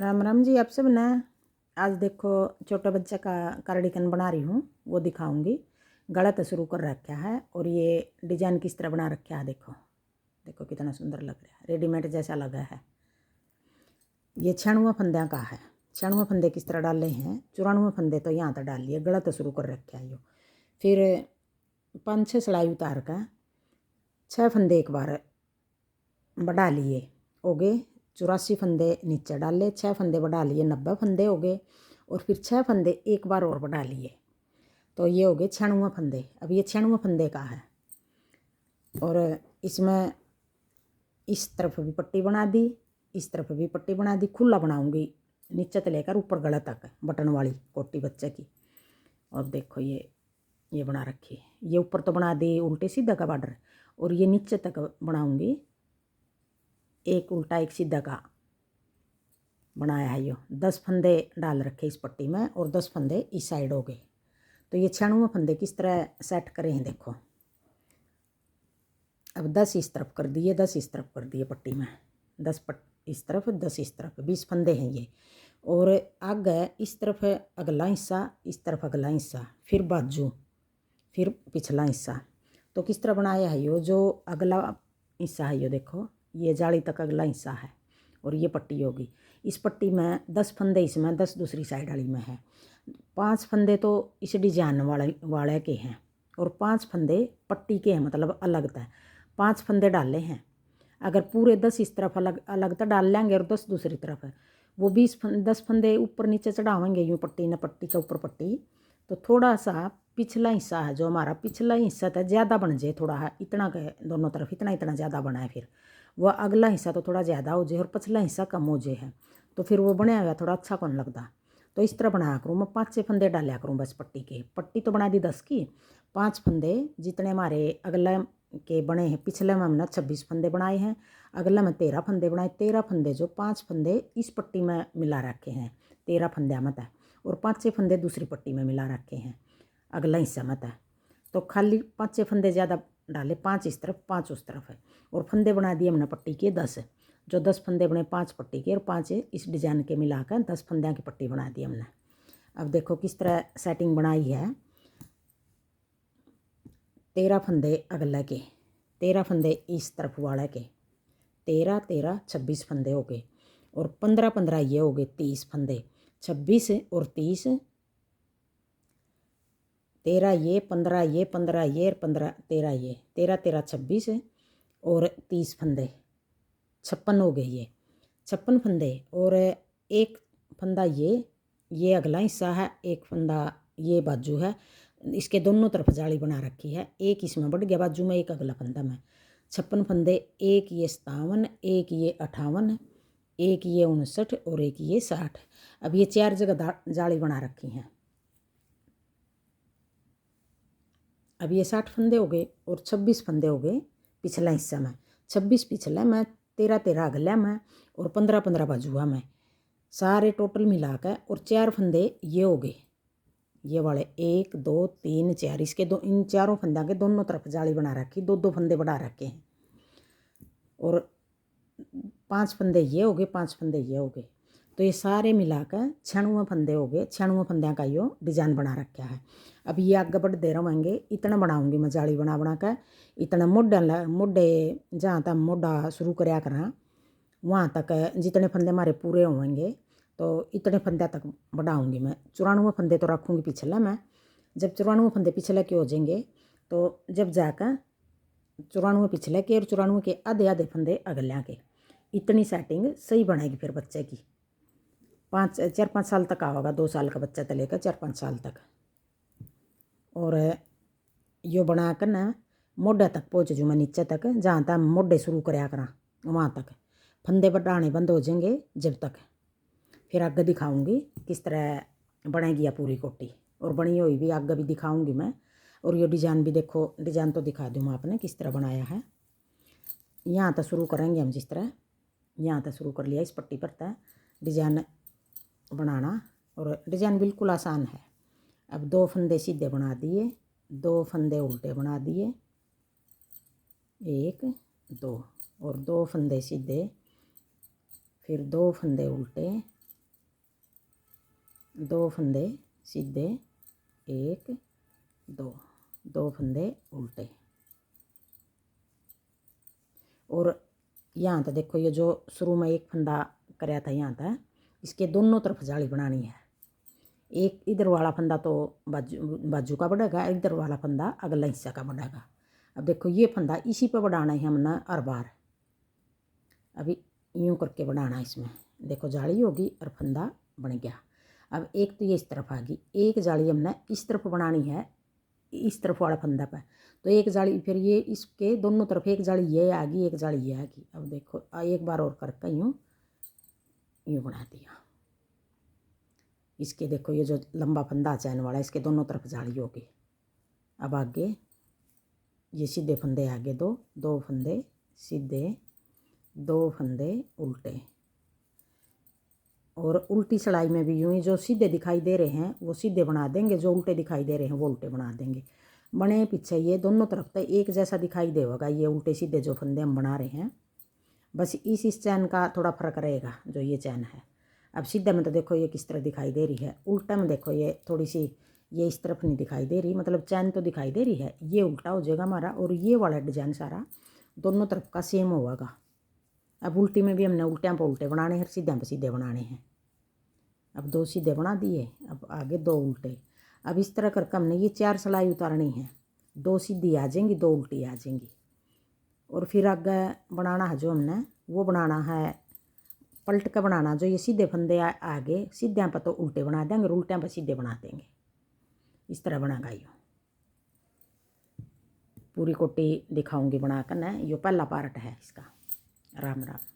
राम राम जी आप सब ना। आज देखो छोटा बच्चा का कार्डिगन बना रही हूँ, वो दिखाऊंगी। गला तो शुरू कर रखा है और ये डिजाइन किस तरह बना रखा है। देखो देखो कितना सुंदर लग रहा है, रेडीमेड जैसा लगा है। ये 96 फंदे का है। 96 फंदे किस तरह डाले हैं, 94 फंदे तो यहाँ तक डाल लिए। गला तो शुरू कर रखा है। यो फिर 5-6 सिलाई उतार कर 6 फंदे एक बार बढ़ा लिए, हो गए 84 फंदे नीचे डाले, 6 फंदे बढ़ा लिए 90 फंदे हो गए। और फिर 6 फंदे एक बार और बढ़ा लिए, तो ये हो गए 96 फंदे। अब ये 96 फंदे का है। और इसमें इस तरफ भी पट्टी बना दी, इस तरफ भी पट्टी बना दी। खुला बनाऊंगी नीचे से लेकर ऊपर गला तक, बटन वाली कोटी बच्चे की। और देखो ये बना रखी है। ये ऊपर तो बना दी उल्टे सीधा का बॉर्डर, और ये नीचे तक बनाऊंगी एक उल्टा एक सीधा का बनाया है। यो 10 फंदे डाल रखे इस पट्टी में और 10 फंदे इस साइड हो गए। तो ये 96 फंदे किस तरह सेट करें हैं देखो। अब 10 इस तरफ कर दिए, 10 इस तरफ कर दिए पट्टी में, 10 इस तरफ 10 इस तरफ, 20 फंदे हैं ये। और आगे इस तरफ अगला हिस्सा, इस तरफ अगला हिस्सा, फिर बाजू, फिर पिछला हिस्सा। तो किस तरह बनाया है। यो जो अगला हिस्सा है, यो देखो ये जाली तक अगला हिस्सा है और ये पट्टी होगी। इस पट्टी में 10 फंदे इसमें, 10 दूसरी साइड वाली में है। 5 फंदे तो इस डिजाइन वाले के हैं और 5 फंदे पट्टी के हैं, मतलब अलग था। 5 फंदे डाले हैं। अगर पूरे 10 इस तरफ अलग अलग तो डाल लेंगे और 10 दूसरी तरफ है, वो 10 फंदे ऊपर नीचे चढ़ावेंगे यूँ पट्टी न पट्टी के ऊपर पट्टी। तो थोड़ा सा पिछला हिस्सा है, जो हमारा पिछला हिस्सा था ज़्यादा बन जाए, थोड़ा है इतना के दोनों तरफ इतना इतना ज़्यादा बना है। फिर वह अगला हिस्सा तो थोड़ा ज़्यादा हो जाए और पिछला हिस्सा कम हो जाए है, तो फिर वो बनाया हुआ थोड़ा अच्छा कौन लगता। तो इस तरह बनाया करूँ मैं। 5-6 फंदे डाला करूँ बस पट्टी के। पट्टी तो बना दी 10 की, 5 फंदे जितने हमारे अगला के बने हैं। पिछले में हमने 26 फंदे बनाए हैं, अगला में 13 फंदे बनाए। 13 फंदे जो 5 फंदे इस पट्टी में मिला रखे हैं, 13 फंदे मत है, और 5-6 फंदे दूसरी पट्टी में मिला रखे हैं अगला हिस्सा मत है। तो खाली 5-6 फंदे ज़्यादा डाले, 5 इस तरफ 5 उस तरफ है। और फंदे बना दिए हमने पट्टी के 10, जो 10 फंदे बने 5 पट्टी के और 5 इस डिजाइन के मिलाकर 10 फंदे की पट्टी बना दी हमने। अब देखो किस तरह सेटिंग बनाई है। 13 फंदे अगले के, 13 फंदे इस तरफ वाले के, 13 26 फंदे हो गए। और 15 ये हो गए 30 फंदे। 26 और 30, 13 ये, 15 ये, 15 ये और 15 13 ये, 13 26 और 30 फंदे, 56 हो गए ये 56 फंदे। और एक फंदा ये अगला हिस्सा है, एक फंदा ये बाजू है। इसके दोनों तरफ जाली बना रखी है, एक इसमें बढ़ गया बाजू में, एक अगला फंदा में। 56 फंदे, एक ये 57, एक ये 58, एक ये 59 और एक ये 60। अब ये 4 जगह जाली बना रखी हैं। अब ये 60 फंदे हो गए और 26 फंदे हो गए पिछला हिस्सा में। 26 पिछला में, 13 अगला में और 15 बाजुआ में, सारे टोटल मिलाकर। और 4 फंदे ये हो गए, ये वाले 1 2 3 4, इसके दो, इन चारों फंदों के दोनों तरफ जाली बना रखी, 2 फंदे बढ़ा रखे हैं। और 5 फंदे ये हो गए, 5 फंदे ये हो गए। तो ये सारे मिलाकर 96 फंदे हो गए। 96 फंदों का यो डिजाइन बना रखा है। अब ये आगे बढ़ते रहेंगे, इतना बनाऊंगी मैं जाली बना कर। इतना मोढे जहाँ तक मोढा शुरू कराया करा वहाँ तक जितने फंदे हमारे पूरे होंगे, तो इतने फंदे तक बढ़ाऊँगी मैं। 94 फंदे तो रखूँगी पिछला मैं। जब 94 फंदे पिछले के हो जाएंगे, तो जब जाकर 94 पिछले के और 94 के आधे आधे फंदे अगल्या के, इतनी सेटिंग सही बनेगी फिर बच्चे की। 4-5 साल तक आएगा, 2 साल का बच्चा तो लेकर 4-5 साल तक। और यो बनाकर ना मोढे तक पहुँच जूँ मैं, नीचे तक जहाँ तक मोढे शुरू कराया करा वहाँ तक। फंदे बढ़ाने बंद हो जाएंगे जब तक। फिर आगे दिखाऊंगी किस तरह बनेगी या पूरी कोटी, और बनी हुई भी आगे भी दिखाऊंगी मैं। और ये डिजाइन भी देखो, डिजाइन तो दिखा दूँ मैं आपने किस तरह बनाया है। यहाँ तक शुरू करेंगे हम, जिस तरह यहाँ तक शुरू कर लिया इस पट्टी पर तक डिजाइन बनाना। और डिजाइन बिल्कुल आसान है। अब 2 फंदे सीधे बना दिए, 2 फंदे उल्टे बना दिए, 1 2, और 2 फंदे सीधे, फिर 2 फंदे उल्टे, 2 फंदे सीधे, 1 2, 2 फंदे उल्टे। और यहाँ तो देखो ये जो शुरू में एक फंदा कराया था यहाँ तक, इसके दोनों तरफ जाली बनानी है। एक इधर वाला फंदा तो बाजू का बढ़ेगा, इधर वाला फंदा अगला हिस्सा का बढ़ेगा। अब देखो ये फंदा इसी पे बढ़ाना है हमने हर बार। अभी यूँ करके बढ़ाना है इसमें, देखो जाली होगी और फंदा बन गया। अब एक तो ये इस तरफ आ गई, एक जाली हमने इस तरफ बनानी है, इस तरफ वाला फंदा पे, तो एक जाली फिर ये इसके दोनों तरफ एक जाली ये आ गई, एक जाली ये आ गई। अब देखो एक बार और करके यूँ यूँ बना दिया। इसके देखो ये जो लंबा फंदा चैन वाला, इसके दोनों तरफ जाली होगी। अब आगे ये सीधे फंदे आगे 2, 2 फंदे सीधे, 2 फंदे उल्टे। और उल्टी सिलाई में भी यूँ ही जो सीधे दिखाई दे रहे हैं वो सीधे बना देंगे, जो उल्टे दिखाई दे रहे हैं वो उल्टे बना देंगे। बने पीछे ये दोनों तरफ तो एक जैसा दिखाई देगा ये उल्टे सीधे जो फंदे हम बना रहे हैं। बस इस चैन का थोड़ा फर्क रहेगा जो ये चैन है। अब सीधे में तो देखो ये किस तरह दिखाई दे रही है, उल्टा में देखो ये थोड़ी सी ये इस तरफ नहीं दिखाई दे रही, मतलब चैन तो दिखाई दे रही है, ये उल्टा हो जाएगा हमारा। और ये वाला डिजाइन सारा दोनों तरफ का सेम होगा। अब उल्टी में भी हमने उल्टियाँ पर उल्टे बनाने हैं, सीधे पर सीधे बनाने हैं। अब 2 सीधे बना दिए, अब आगे 2 उल्टे। अब इस तरह करके हमने ये 4 सिलाई उतारनी है, 2 सीधी आ जाएंगी, 2 उल्टी आ जाएंगी। और फिर आगे बनाना है जो हमने वो बनाना है पलट कर बनाना, जो ये सीधे फंदे आगे सीधे पर तो उल्टे बना देंगे और उल्टे पर सीधे बना देंगे। इस तरह बनागा यो। पूरी कोटी दिखाऊंगी बनाकर ना, यो पहला पार्ट है इसका। राम राम।